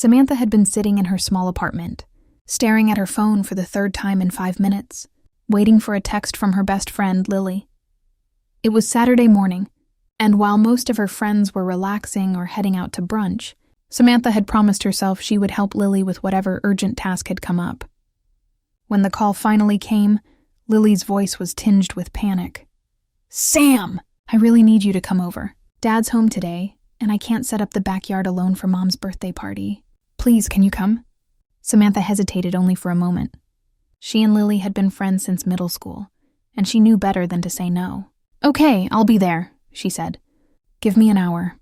Samantha had been sitting in her small apartment, staring at her phone for the third time in 5 minutes, waiting for a text from her best friend, Lily. It was Saturday morning, and while most of her friends were relaxing or heading out to brunch, Samantha had promised herself she would help Lily with whatever urgent task had come up. When the call finally came, Lily's voice was tinged with panic. "Sam! I really need you to come over. Dad's home today, and I can't set up the backyard alone for Mom's birthday party. Please, can you come?" Samantha hesitated only for a moment. She and Lily had been friends since middle school, and she knew better than to say no. "Okay, I'll be there," she said. "Give me an hour."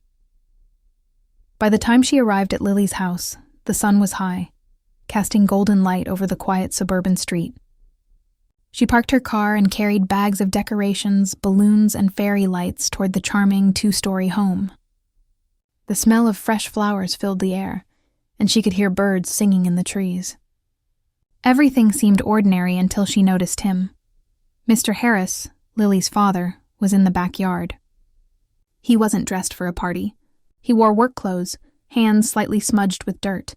By the time she arrived at Lily's house, the sun was high, casting golden light over the quiet suburban street. She parked her car and carried bags of decorations, balloons, and fairy lights toward the charming 2-story home. The smell of fresh flowers filled the air, and she could hear birds singing in the trees. Everything seemed ordinary until she noticed him. Mr. Harris, Lily's father, was in the backyard. He wasn't dressed for a party. He wore work clothes, hands slightly smudged with dirt,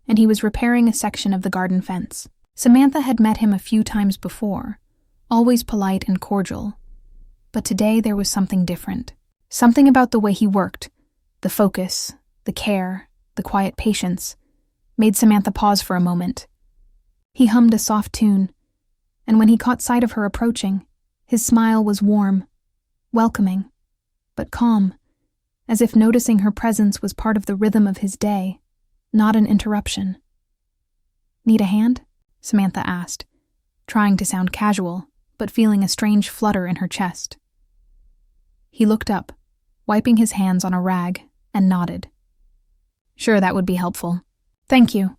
and he was repairing a section of the garden fence. Samantha had met him a few times before, always polite and cordial. But today there was something different. Something about the way he worked, the focus, the care, the quiet patience, made Samantha pause for a moment. He hummed a soft tune, and when he caught sight of her approaching, his smile was warm, welcoming, but calm, as if noticing her presence was part of the rhythm of his day, not an interruption. "Need a hand?" Samantha asked, trying to sound casual, but feeling a strange flutter in her chest. He looked up, wiping his hands on a rag, and nodded. "Sure, that would be helpful. Thank you."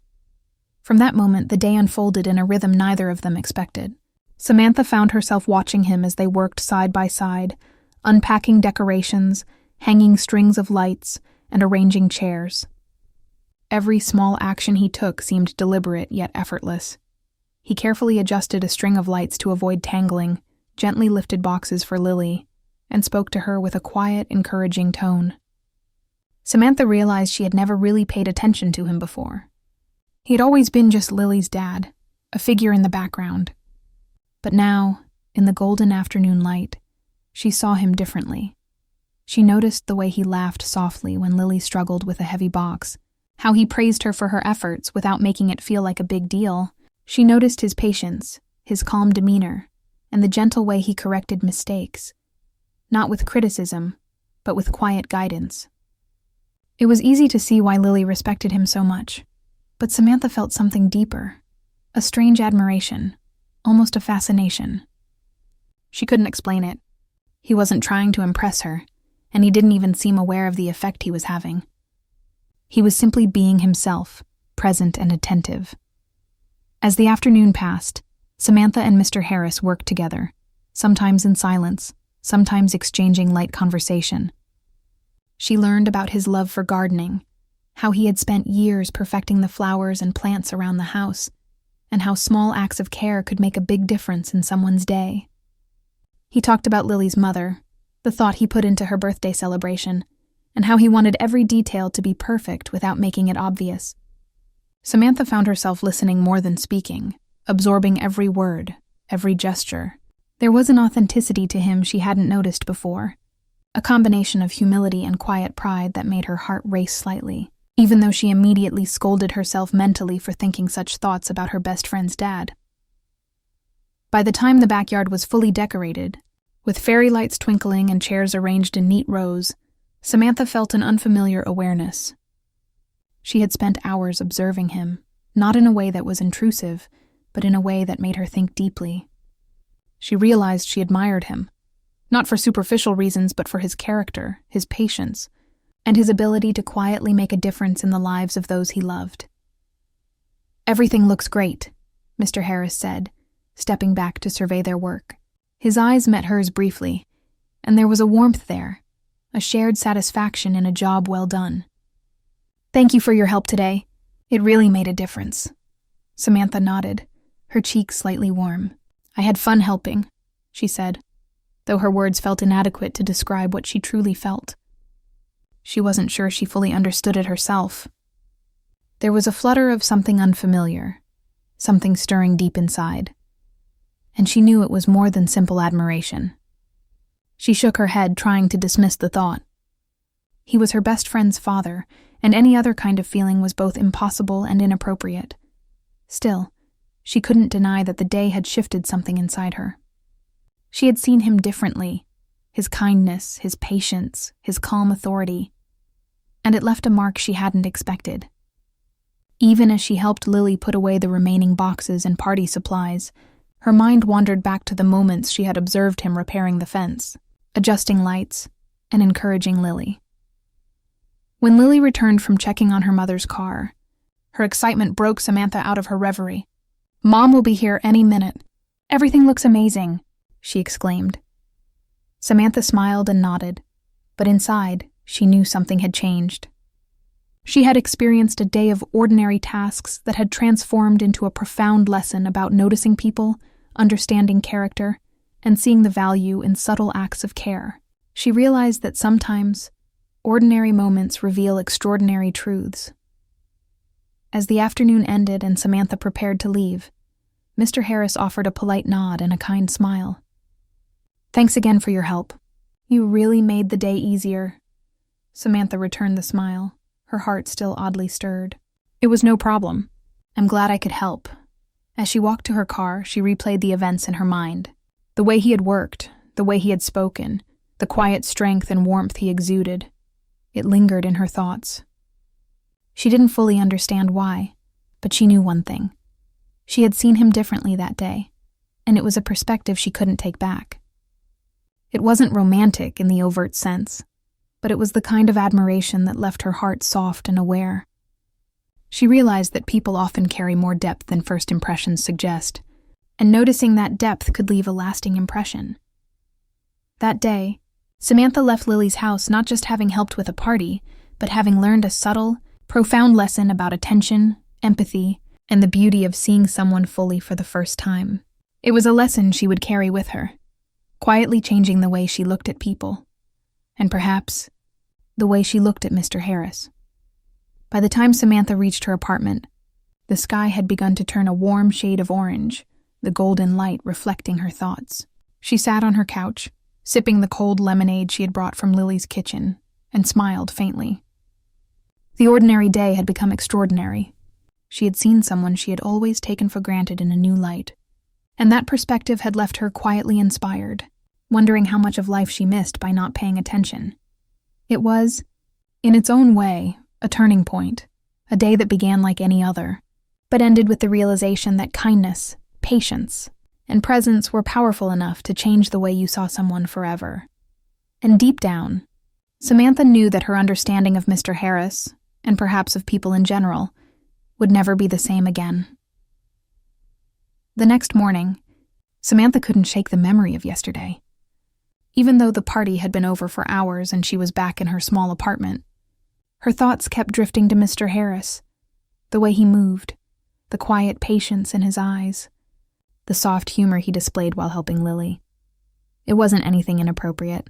From that moment, the day unfolded in a rhythm neither of them expected. Samantha found herself watching him as they worked side by side, unpacking decorations, hanging strings of lights, and arranging chairs. Every small action he took seemed deliberate yet effortless. He carefully adjusted a string of lights to avoid tangling, gently lifted boxes for Lily, and spoke to her with a quiet, encouraging tone. Samantha realized she had never really paid attention to him before. He had always been just Lily's dad, a figure in the background. But now, in the golden afternoon light, she saw him differently. She noticed the way he laughed softly when Lily struggled with a heavy box, how he praised her for her efforts without making it feel like a big deal. She noticed his patience, his calm demeanor, and the gentle way he corrected mistakes, not with criticism, but with quiet guidance. It was easy to see why Lily respected him so much, but Samantha felt something deeper, a strange admiration, almost a fascination. She couldn't explain it. He wasn't trying to impress her, and he didn't even seem aware of the effect he was having. He was simply being himself, present and attentive. As the afternoon passed, Samantha and Mr. Harris worked together, sometimes in silence, sometimes exchanging light conversation. She learned about his love for gardening, how he had spent years perfecting the flowers and plants around the house, and how small acts of care could make a big difference in someone's day. He talked about Lily's mother, the thought he put into her birthday celebration, and how he wanted every detail to be perfect without making it obvious. Samantha found herself listening more than speaking, absorbing every word, every gesture. There was an authenticity to him she hadn't noticed before, a combination of humility and quiet pride that made her heart race slightly, even though she immediately scolded herself mentally for thinking such thoughts about her best friend's dad. By the time the backyard was fully decorated, with fairy lights twinkling and chairs arranged in neat rows, Samantha felt an unfamiliar awareness. She had spent hours observing him, not in a way that was intrusive, but in a way that made her think deeply. She realized she admired him, not for superficial reasons but for his character, his patience, and his ability to quietly make a difference in the lives of those he loved. "Everything looks great," Mr. Harris said, stepping back to survey their work. His eyes met hers briefly, and there was a warmth there, a shared satisfaction in a job well done. "Thank you for your help today. It really made a difference." Samantha nodded, her cheeks slightly warm. "I had fun helping," she said, though her words felt inadequate to describe what she truly felt. She wasn't sure she fully understood it herself. There was a flutter of something unfamiliar, something stirring deep inside, and she knew it was more than simple admiration. She shook her head, trying to dismiss the thought. He was her best friend's father, and any other kind of feeling was both impossible and inappropriate. Still, she couldn't deny that the day had shifted something inside her. She had seen him differently, his kindness, his patience, his calm authority, and it left a mark she hadn't expected. Even as she helped Lily put away the remaining boxes and party supplies, her mind wandered back to the moments she had observed him repairing the fence, adjusting lights, and encouraging Lily. When Lily returned from checking on her mother's car, her excitement broke Samantha out of her reverie. "Mom will be here any minute. Everything looks amazing," she exclaimed. Samantha smiled and nodded, but inside, she knew something had changed. She had experienced a day of ordinary tasks that had transformed into a profound lesson about noticing people, understanding character, and seeing the value in subtle acts of care. She realized that sometimes, ordinary moments reveal extraordinary truths. As the afternoon ended and Samantha prepared to leave, Mr. Harris offered a polite nod and a kind smile. "Thanks again for your help. You really made the day easier." Samantha returned the smile, her heart still oddly stirred. "It was no problem. I'm glad I could help." As she walked to her car, she replayed the events in her mind. The way he had worked, the way he had spoken, the quiet strength and warmth he exuded. It lingered in her thoughts. She didn't fully understand why, but she knew one thing. She had seen him differently that day, and it was a perspective she couldn't take back. It wasn't romantic in the overt sense, but it was the kind of admiration that left her heart soft and aware. She realized that people often carry more depth than first impressions suggest, and noticing that depth could leave a lasting impression. That day, Samantha left Lily's house not just having helped with a party, but having learned a subtle, profound lesson about attention, empathy, and the beauty of seeing someone fully for the first time. It was a lesson she would carry with her, quietly changing the way she looked at people, and perhaps the way she looked at Mr. Harris. By the time Samantha reached her apartment, the sky had begun to turn a warm shade of orange, the golden light reflecting her thoughts. She sat on her couch, sipping the cold lemonade she had brought from Lily's kitchen, and smiled faintly. The ordinary day had become extraordinary. She had seen someone she had always taken for granted in a new light, and that perspective had left her quietly inspired, wondering how much of life she missed by not paying attention. It was, in its own way, a turning point, a day that began like any other, but ended with the realization that kindness, patience, and presence were powerful enough to change the way you saw someone forever. And deep down, Samantha knew that her understanding of Mr. Harris, and perhaps of people in general, would never be the same again. The next morning, Samantha couldn't shake the memory of yesterday. Even though the party had been over for hours and she was back in her small apartment, her thoughts kept drifting to Mr. Harris, the way he moved, the quiet patience in his eyes, the soft humor he displayed while helping Lily. It wasn't anything inappropriate.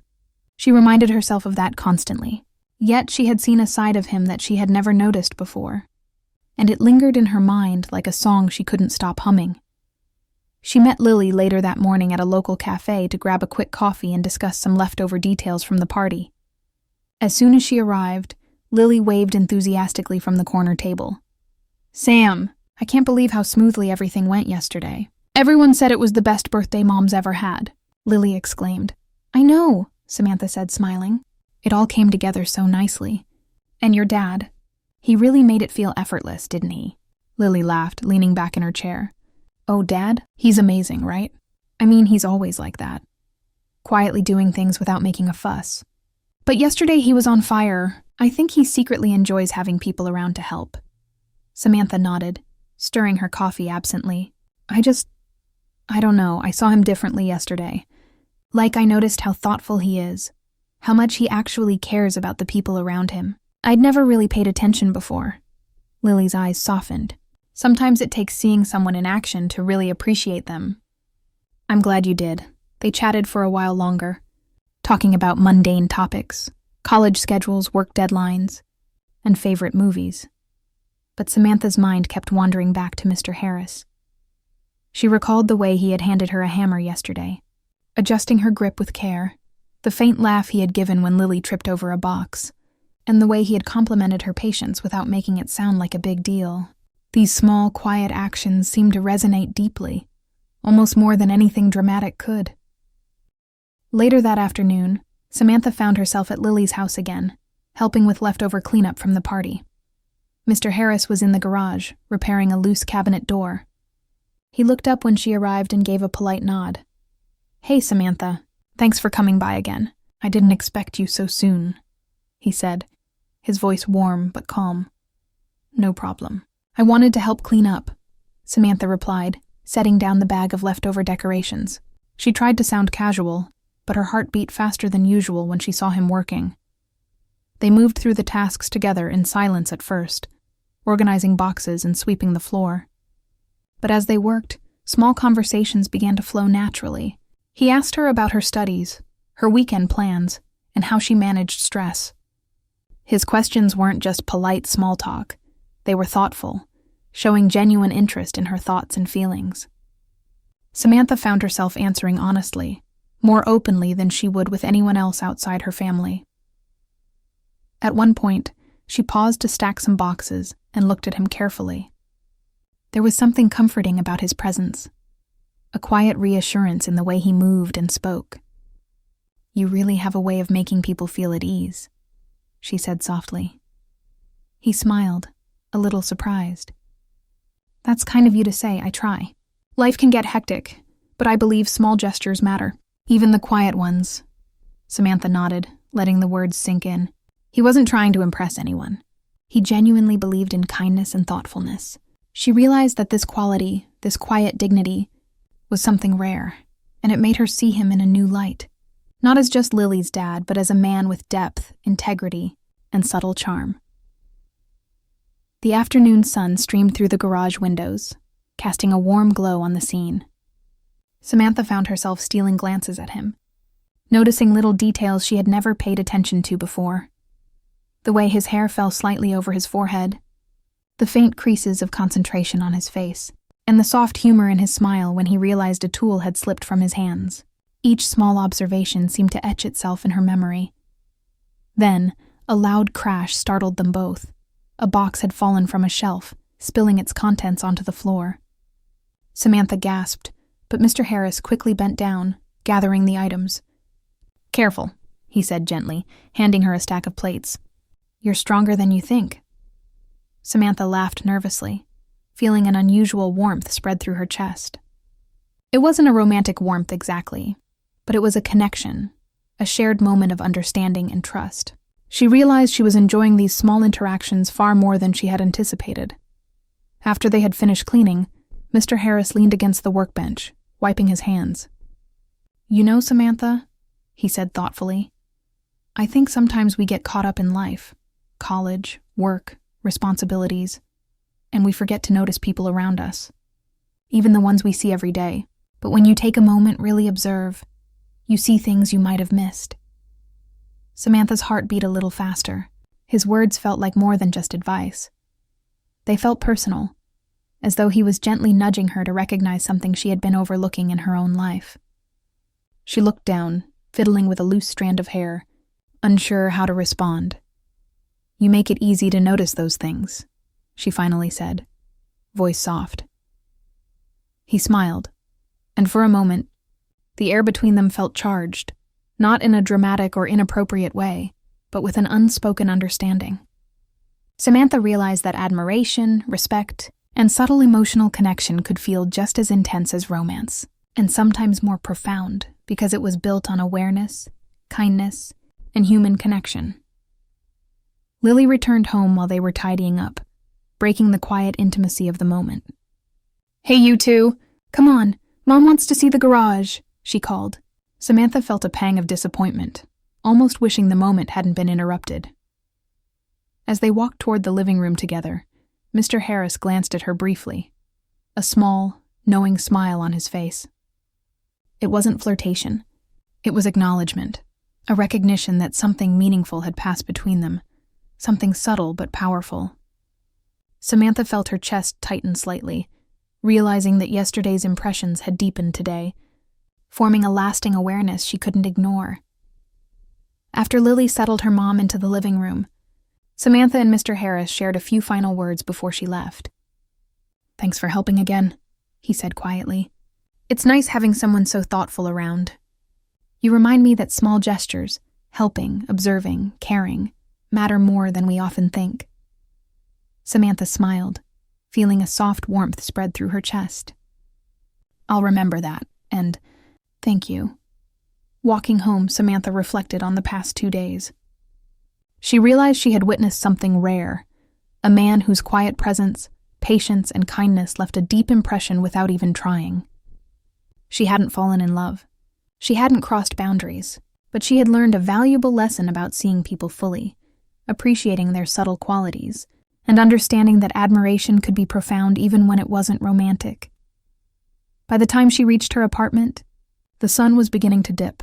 She reminded herself of that constantly, yet she had seen a side of him that she had never noticed before, and it lingered in her mind like a song she couldn't stop humming. She met Lily later that morning at a local cafe to grab a quick coffee and discuss some leftover details from the party. As soon as she arrived, Lily waved enthusiastically from the corner table. "Sam, I can't believe how smoothly everything went yesterday. Everyone said it was the best birthday Mom's ever had," Lily exclaimed. "I know," Samantha said, smiling. "It all came together so nicely. And your dad, he really made it feel effortless, didn't he?" Lily laughed, leaning back in her chair. "Oh, Dad? He's amazing, right? I mean, he's always like that. Quietly doing things without making a fuss. But yesterday he was on fire. I think he secretly enjoys having people around to help." Samantha nodded, stirring her coffee absently. I don't know, I saw him differently yesterday. Like I noticed how thoughtful he is, how much he actually cares about the people around him. I'd never really paid attention before." Lily's eyes softened. "Sometimes it takes seeing someone in action to really appreciate them." "I'm glad you did." They chatted for a while longer, talking about mundane topics, college schedules, work deadlines, and favorite movies. but Samantha's mind kept wandering back to Mr. Harris. She recalled the way he had handed her a hammer yesterday, adjusting her grip with care, the faint laugh he had given when Lily tripped over a box, and the way he had complimented her patience without making it sound like a big deal. These small, quiet actions seemed to resonate deeply, almost more than anything dramatic could. Later that afternoon, Samantha found herself at Lily's house again, helping with leftover cleanup from the party. Mr. Harris was in the garage, repairing a loose cabinet door. He looked up when she arrived and gave a polite nod. "Hey, Samantha. Thanks for coming by again. I didn't expect you so soon," he said, his voice warm but calm. "No problem. I wanted to help clean up," Samantha replied, setting down the bag of leftover decorations. She tried to sound casual, but her heart beat faster than usual when she saw him working. They moved through the tasks together in silence at first, organizing boxes and sweeping the floor. But as they worked, small conversations began to flow naturally. He asked her about her studies, her weekend plans, and how she managed stress. His questions weren't just polite small talk. They were thoughtful, showing genuine interest in her thoughts and feelings. Samantha found herself answering honestly, more openly than she would with anyone else outside her family. At one point, she paused to stack some boxes and looked at him carefully. There was something comforting about his presence, a quiet reassurance in the way he moved and spoke. "You really have a way of making people feel at ease," she said softly. He smiled, a little surprised. "That's kind of you to say. I try. Life can get hectic, but I believe small gestures matter, even the quiet ones." Samantha nodded, letting the words sink in. He wasn't trying to impress anyone. He genuinely believed in kindness and thoughtfulness. She realized that this quality, this quiet dignity, was something rare, and it made her see him in a new light. Not as just Lily's dad, but as a man with depth, integrity, and subtle charm. The afternoon sun streamed through the garage windows, casting a warm glow on the scene. Samantha found herself stealing glances at him, noticing little details she had never paid attention to before. The way his hair fell slightly over his forehead, the faint creases of concentration on his face, and the soft humor in his smile when he realized a tool had slipped from his hands. Each small observation seemed to etch itself in her memory. Then, a loud crash startled them both. A box had fallen from a shelf, spilling its contents onto the floor. Samantha gasped, but Mr. Harris quickly bent down, gathering the items. "Careful," he said gently, handing her a stack of plates. "You're stronger than you think." Samantha laughed nervously, feeling an unusual warmth spread through her chest. It wasn't a romantic warmth exactly, but it was a connection, a shared moment of understanding and trust. She realized she was enjoying these small interactions far more than she had anticipated. After they had finished cleaning, Mr. Harris leaned against the workbench, wiping his hands. "You know, Samantha," he said thoughtfully, "I think sometimes we get caught up in life, college, work, responsibilities, and we forget to notice people around us, even the ones we see every day. But when you take a moment, really observe, you see things you might have missed." Samantha's heart beat a little faster. His words felt like more than just advice. They felt personal, as though he was gently nudging her to recognize something she had been overlooking in her own life. She looked down, fiddling with a loose strand of hair, unsure how to respond. "You make it easy to notice those things," she finally said, voice soft. He smiled, and for a moment, the air between them felt charged, not in a dramatic or inappropriate way, but with an unspoken understanding. Samantha realized that admiration, respect, and subtle emotional connection could feel just as intense as romance, and sometimes more profound because it was built on awareness, kindness, and human connection. Lily returned home while they were tidying up, breaking the quiet intimacy of the moment. "Hey, you two! Come on, Mom wants to see the garage," she called. Samantha felt a pang of disappointment, almost wishing the moment hadn't been interrupted. As they walked toward the living room together, Mr. Harris glanced at her briefly, a small, knowing smile on his face. It wasn't flirtation. It was acknowledgement, a recognition that something meaningful had passed between them, something subtle but powerful. Samantha felt her chest tighten slightly, realizing that yesterday's impressions had deepened today, forming a lasting awareness she couldn't ignore. After Lily settled her mom into the living room, Samantha and Mr. Harris shared a few final words before she left. "Thanks for helping again," he said quietly. "It's nice having someone so thoughtful around. You remind me that small gestures, helping, observing, caring, matter more than we often think." Samantha smiled, feeling a soft warmth spread through her chest. "I'll remember that, and thank you." Walking home, Samantha reflected on the past 2 days. She realized she had witnessed something rare, a man whose quiet presence, patience, and kindness left a deep impression without even trying. She hadn't fallen in love. She hadn't crossed boundaries, but she had learned a valuable lesson about seeing people fully, appreciating their subtle qualities, and understanding that admiration could be profound even when it wasn't romantic. By the time she reached her apartment, the sun was beginning to dip,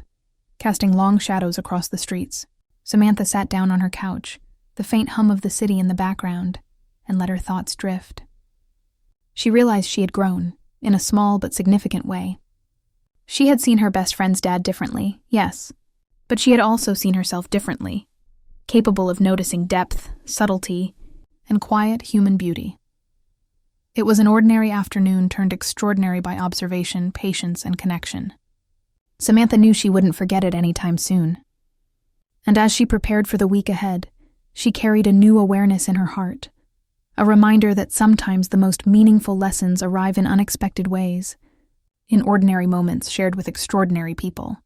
casting long shadows across the streets. Samantha sat down on her couch, the faint hum of the city in the background, and let her thoughts drift. She realized she had grown, in a small but significant way. She had seen her best friend's dad differently, yes, but she had also seen herself differently, capable of noticing depth, subtlety, and quiet human beauty. It was an ordinary afternoon turned extraordinary by observation, patience, and connection. Samantha knew she wouldn't forget it anytime soon. And as she prepared for the week ahead, she carried a new awareness in her heart, a reminder that sometimes the most meaningful lessons arrive in unexpected ways, in ordinary moments shared with extraordinary people.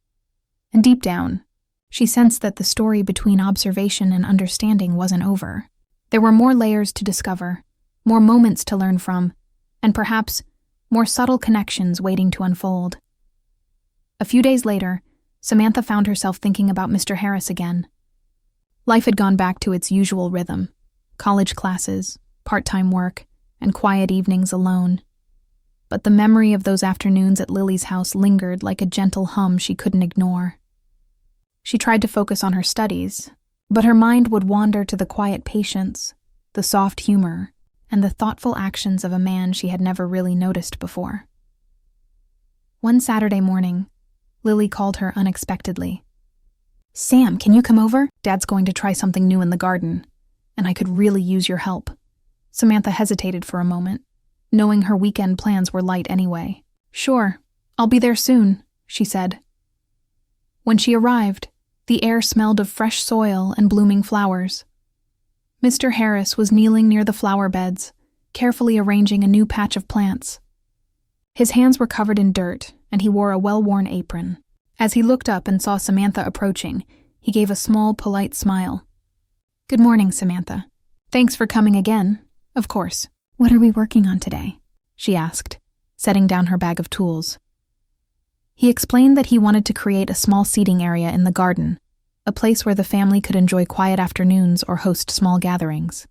And deep down, she sensed that the story between observation and understanding wasn't over. There were more layers to discover, more moments to learn from, and perhaps more subtle connections waiting to unfold. A few days later, Samantha found herself thinking about Mr. Harris again. Life had gone back to its usual rhythm: college classes, part-time work, and quiet evenings alone. But the memory of those afternoons at Lily's house lingered like a gentle hum she couldn't ignore. She tried to focus on her studies, but her mind would wander to the quiet patience, the soft humor, and the thoughtful actions of a man she had never really noticed before. One Saturday morning, Lily called her unexpectedly. "Sam, can you come over? Dad's going to try something new in the garden, and I could really use your help." Samantha hesitated for a moment, knowing her weekend plans were light anyway. "Sure, I'll be there soon," she said. When she arrived, the air smelled of fresh soil and blooming flowers. Mr. Harris was kneeling near the flower beds, carefully arranging a new patch of plants. His hands were covered in dirt, and he wore a well-worn apron. As he looked up and saw Samantha approaching, he gave a small, polite smile. "Good morning, Samantha. Thanks for coming again, of course. What are we working on today?" she asked, setting down her bag of tools. He explained that he wanted to create a small seating area in the garden, a place where the family could enjoy quiet afternoons or host small gatherings.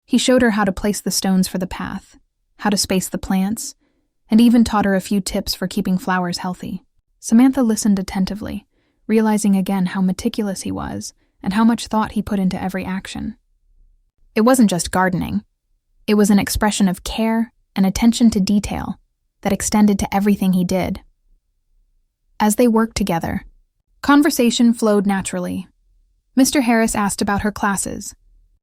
He showed her how to place the stones for the path, how to space the plants, and even taught her a few tips for keeping flowers healthy. Samantha listened attentively, realizing again how meticulous he was and how much thought he put into every action. It wasn't just gardening. It was an expression of care and attention to detail that extended to everything he did. As they worked together, conversation flowed naturally. Mr. Harris asked about her classes,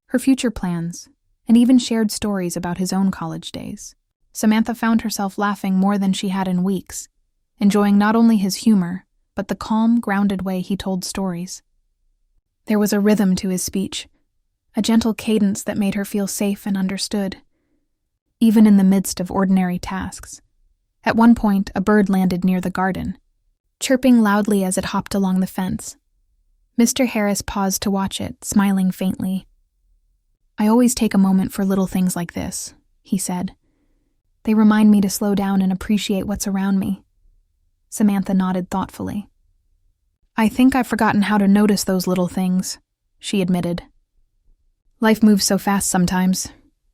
her future plans, and even shared stories about his own college days. Samantha found herself laughing more than she had in weeks, enjoying not only his humor, but the calm, grounded way he told stories. There was a rhythm to his speech, a gentle cadence that made her feel safe and understood, even in the midst of ordinary tasks. At one point, a bird landed near the garden, chirping loudly as it hopped along the fence. Mr. Harris paused to watch it, smiling faintly. "I always take a moment for little things like this," he said. "They remind me to slow down and appreciate what's around me." Samantha nodded thoughtfully. "I think I've forgotten how to notice those little things," she admitted. "Life moves so fast sometimes."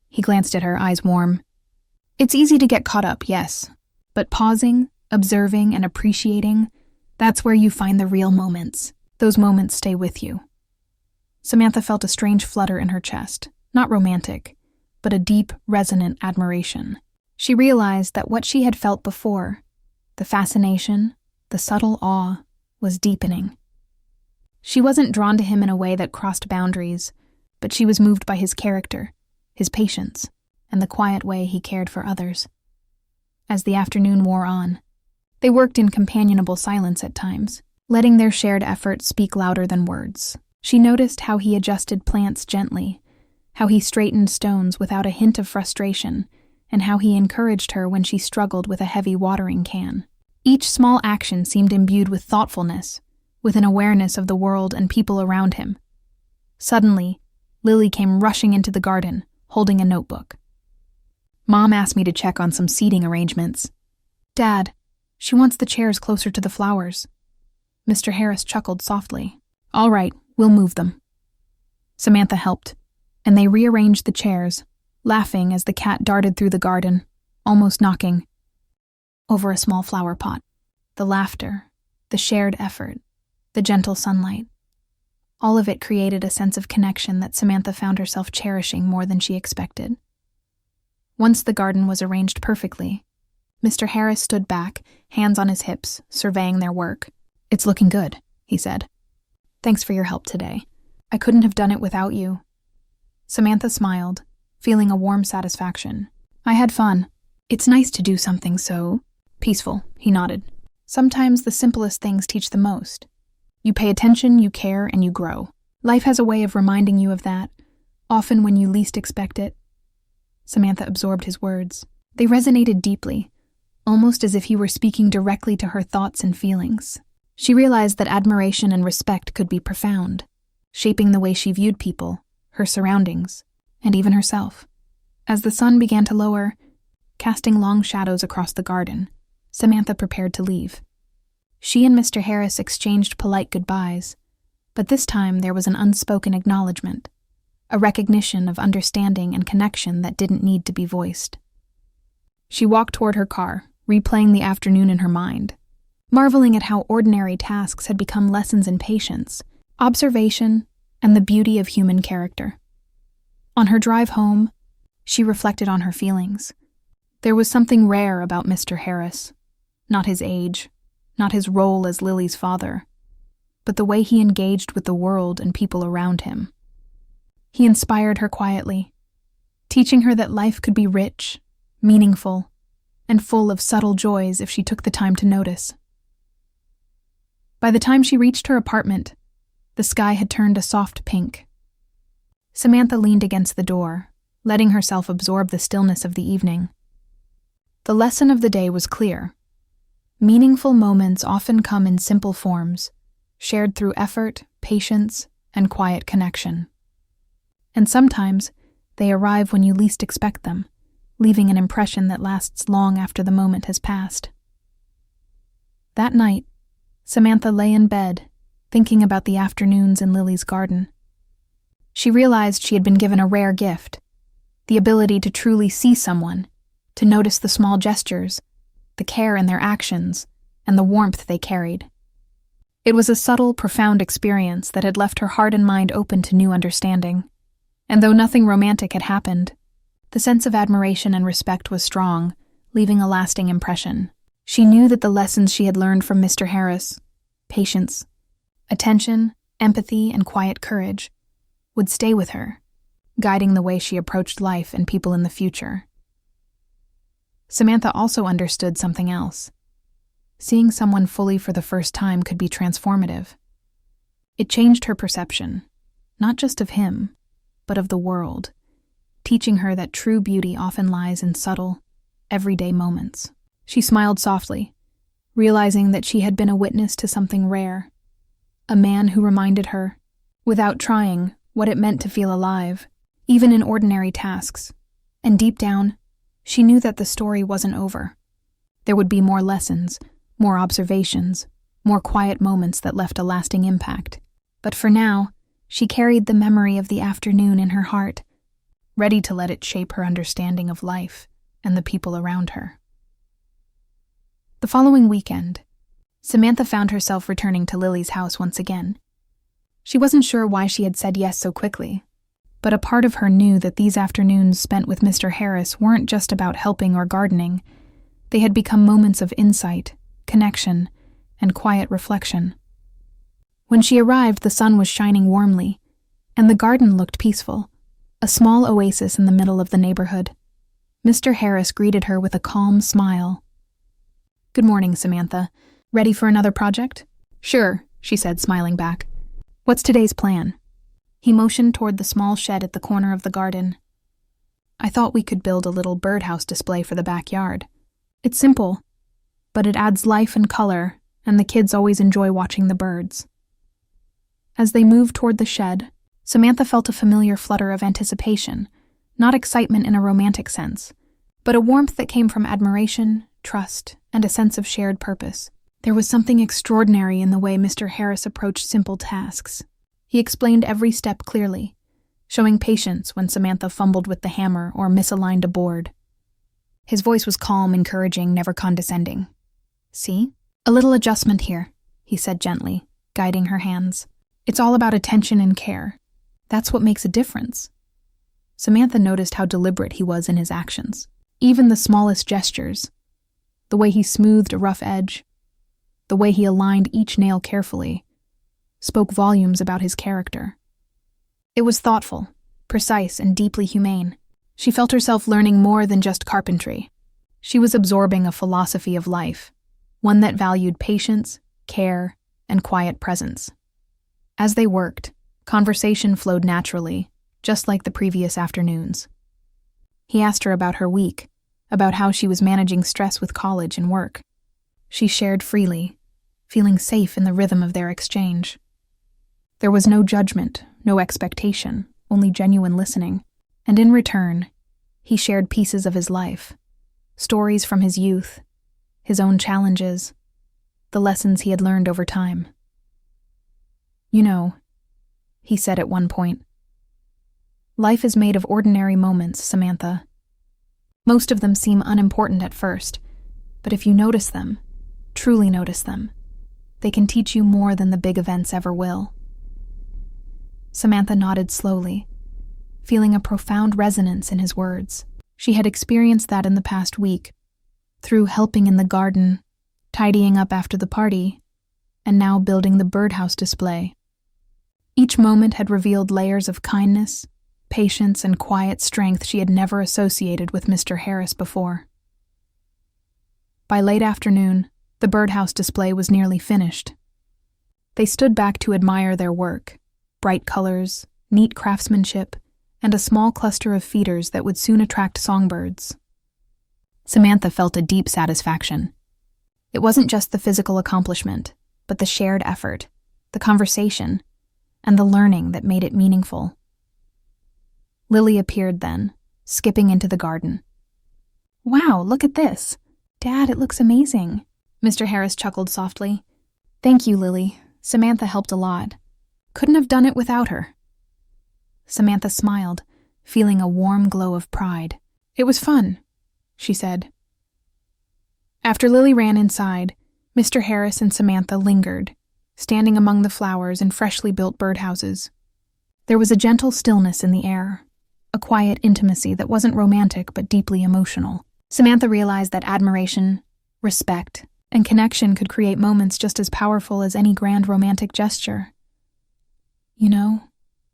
He glanced at her, eyes warm. "It's easy to get caught up, yes, but pausing, observing, and appreciating, that's where you find the real moments. Those moments stay with you." Samantha felt a strange flutter in her chest, not romantic, but a deep, resonant admiration. She realized that what she had felt before, the fascination, the subtle awe, was deepening. She wasn't drawn to him in a way that crossed boundaries, but she was moved by his character, his patience, and the quiet way he cared for others. As the afternoon wore on, they worked in companionable silence at times, letting their shared effort speak louder than words. She noticed how he adjusted plants gently, how he straightened stones without a hint of frustration, and how he encouraged her when she struggled with a heavy watering can. Each small action seemed imbued with thoughtfulness, with an awareness of the world and people around him. Suddenly, Lily came rushing into the garden, holding a notebook. "Mom asked me to check on some seating arrangements." "Dad, she wants the chairs closer to the flowers." Mr. Harris chuckled softly. "All right, we'll move them." Samantha helped, and they rearranged the chairs, laughing as the cat darted through the garden, almost knocking over a small flower pot. The laughter, the shared effort, the gentle sunlight. All of it created a sense of connection that Samantha found herself cherishing more than she expected. Once the garden was arranged perfectly, Mr. Harris stood back, hands on his hips, surveying their work. "It's looking good," he said. "Thanks for your help today. I couldn't have done it without you." Samantha smiled, feeling a warm satisfaction. "I had fun. It's nice to do something so peaceful," he nodded. "Sometimes the simplest things teach the most. You pay attention, you care, and you grow. Life has a way of reminding you of that, often when you least expect it." Samantha absorbed his words. They resonated deeply, almost as if he were speaking directly to her thoughts and feelings. She realized that admiration and respect could be profound, shaping the way she viewed people, her surroundings, and even herself. As the sun began to lower, casting long shadows across the garden, Samantha prepared to leave. She and Mr. Harris exchanged polite goodbyes, but this time there was an unspoken acknowledgement, a recognition of understanding and connection that didn't need to be voiced. She walked toward her car, replaying the afternoon in her mind, marveling at how ordinary tasks had become lessons in patience, observation, and the beauty of human character. On her drive home, she reflected on her feelings. There was something rare about Mr. Harris, not his age, not his role as Lily's father, but the way he engaged with the world and people around him. He inspired her quietly, teaching her that life could be rich, meaningful, and full of subtle joys if she took the time to notice. By the time she reached her apartment, the sky had turned a soft pink. Samantha leaned against the door, letting herself absorb the stillness of the evening. The lesson of the day was clear. Meaningful moments often come in simple forms, shared through effort, patience, and quiet connection. And sometimes they arrive when you least expect them, leaving an impression that lasts long after the moment has passed. That night, Samantha lay in bed, thinking about the afternoons in Lily's garden. She realized she had been given a rare gift, the ability to truly see someone, to notice the small gestures, the care in their actions, and the warmth they carried. It was a subtle, profound experience that had left her heart and mind open to new understanding. And though nothing romantic had happened, the sense of admiration and respect was strong, leaving a lasting impression. She knew that the lessons she had learned from Mr. Harris, patience, attention, empathy, and quiet courage, would stay with her, guiding the way she approached life and people in the future. Samantha also understood something else. Seeing someone fully for the first time could be transformative. It changed her perception, not just of him, but of the world, teaching her that true beauty often lies in subtle, everyday moments. She smiled softly, realizing that she had been a witness to something rare, a man who reminded her, without trying, what it meant to feel alive, even in ordinary tasks. And deep down, she knew that the story wasn't over. There would be more lessons, more observations, more quiet moments that left a lasting impact. But for now, she carried the memory of the afternoon in her heart, ready to let it shape her understanding of life and the people around her. The following weekend, Samantha found herself returning to Lily's house once again. She wasn't sure why she had said yes so quickly, But a part of her knew that these afternoons spent with Mr. Harris weren't just about helping or gardening. They had become moments of insight, connection, and quiet reflection. When she arrived, the sun was shining warmly, and the garden looked peaceful, a small oasis in the middle of the neighborhood. Mr. Harris greeted her with a calm smile. "Good morning, Samantha. Ready for another project?" "Sure," she said, smiling back. "What's today's plan?" He motioned toward the small shed at the corner of the garden. "I thought we could build a little birdhouse display for the backyard. It's simple, but it adds life and color, and the kids always enjoy watching the birds." As they moved toward the shed, Samantha felt a familiar flutter of anticipation, not excitement in a romantic sense, but a warmth that came from admiration, trust, and a sense of shared purpose. There was something extraordinary in the way Mr. Harris approached simple tasks. He explained every step clearly, showing patience when Samantha fumbled with the hammer or misaligned a board. His voice was calm, encouraging, never condescending. "See? A little adjustment here," he said gently, guiding her hands. "It's all about attention and care. That's what makes a difference." Samantha noticed how deliberate he was in his actions. Even the smallest gestures, the way he smoothed a rough edge, the way he aligned each nail carefully, spoke volumes about his character. It was thoughtful, precise, and deeply humane. She felt herself learning more than just carpentry. She was absorbing a philosophy of life, one that valued patience, care, and quiet presence. As they worked, conversation flowed naturally, just like the previous afternoons. He asked her about her week, about how she was managing stress with college and work. She shared freely, feeling safe in the rhythm of their exchange. There was no judgment, no expectation, only genuine listening. And in return, he shared pieces of his life, stories from his youth, his own challenges, the lessons he had learned over time. "You know," he said at one point, "life is made of ordinary moments, Samantha. Most of them seem unimportant at first, but if you notice them, truly notice them, they can teach you more than the big events ever will." Samantha nodded slowly, feeling a profound resonance in his words. She had experienced that in the past week, through helping in the garden, tidying up after the party, and now building the birdhouse display. Each moment had revealed layers of kindness, patience, and quiet strength she had never associated with Mr. Harris before. By late afternoon, the birdhouse display was nearly finished. They stood back to admire their work, bright colors, neat craftsmanship, and a small cluster of feeders that would soon attract songbirds. Samantha felt a deep satisfaction. It wasn't just the physical accomplishment, but the shared effort, the conversation, and the learning that made it meaningful. Lily appeared then, skipping into the garden. "Wow, look at this. Dad, it looks amazing." Mr. Harris chuckled softly. "Thank you, Lily. Samantha helped a lot. Couldn't have done it without her." Samantha smiled, feeling a warm glow of pride. "It was fun," she said. After Lily ran inside, Mr. Harris and Samantha lingered, standing among the flowers and freshly built birdhouses. There was a gentle stillness in the air, a quiet intimacy that wasn't romantic but deeply emotional. Samantha realized that admiration, respect, and connection could create moments just as powerful as any grand romantic gesture. "You know,"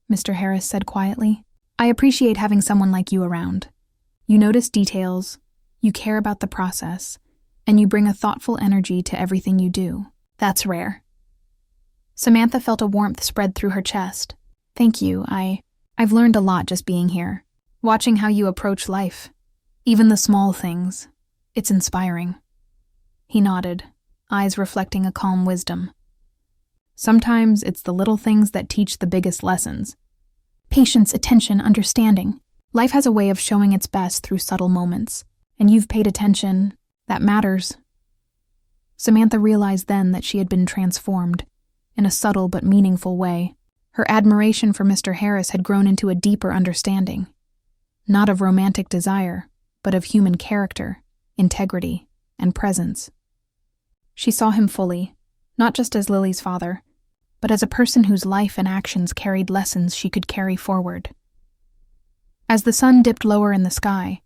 Mr. Harris said quietly, "I appreciate having someone like you around. You notice details, you care about the process, and you bring a thoughtful energy to everything you do. That's rare." Samantha felt a warmth spread through her chest. "Thank you. I've learned a lot just being here. Watching how you approach life. Even the small things. It's inspiring." He nodded, eyes reflecting a calm wisdom. "Sometimes it's the little things that teach the biggest lessons. Patience, attention, understanding. Life has a way of showing its best through subtle moments, and you've paid attention. That matters." Samantha realized then that she had been transformed, in a subtle but meaningful way. Her admiration for Mr. Harris had grown into a deeper understanding, not of romantic desire, but of human character, integrity, and presence. She saw him fully, not just as Lily's father, but as a person whose life and actions carried lessons she could carry forward. As the sun dipped lower in the sky,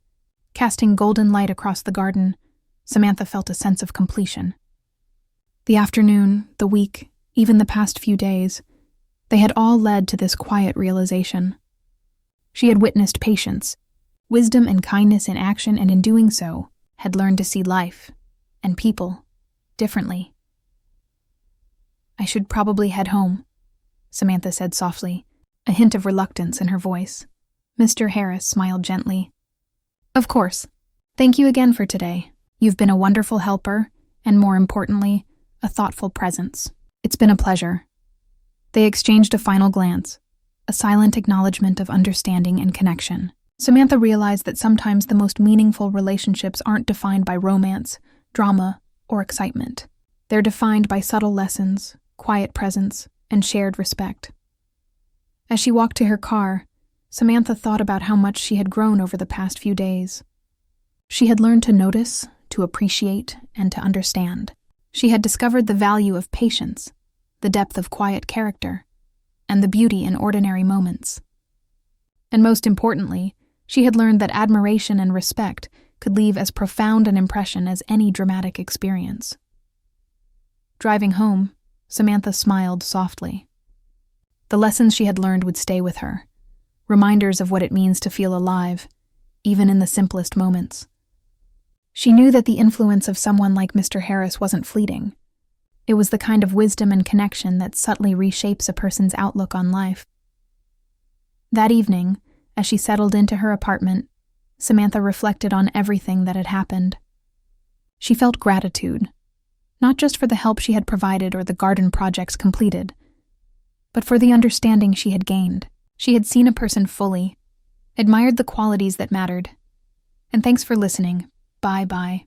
casting golden light across the garden, Samantha felt a sense of completion. The afternoon, the week, even the past few days, they had all led to this quiet realization. She had witnessed patience, wisdom and kindness in action, and in doing so, had learned to see life and people differently. "I should probably head home," Samantha said softly, a hint of reluctance in her voice. Mr. Harris smiled gently. "Of course. Thank you again for today. You've been a wonderful helper, and more importantly, a thoughtful presence. It's been a pleasure." They exchanged a final glance, a silent acknowledgement of understanding and connection. Samantha realized that sometimes the most meaningful relationships aren't defined by romance, drama, or excitement. They're defined by subtle lessons, quiet presence, and shared respect. As she walked to her car, Samantha thought about how much she had grown over the past few days. She had learned to notice, to appreciate, and to understand. She had discovered the value of patience, the depth of quiet character, and the beauty in ordinary moments. And most importantly, she had learned that admiration and respect could leave as profound an impression as any dramatic experience. Driving home, Samantha smiled softly. The lessons she had learned would stay with her, reminders of what it means to feel alive, even in the simplest moments. She knew that the influence of someone like Mr. Harris wasn't fleeting. It was the kind of wisdom and connection that subtly reshapes a person's outlook on life. That evening, as she settled into her apartment, Samantha reflected on everything that had happened. She felt gratitude, not just for the help she had provided or the garden projects completed, but for the understanding she had gained. She had seen a person fully, admired the qualities that mattered. And thanks for listening. Bye-bye.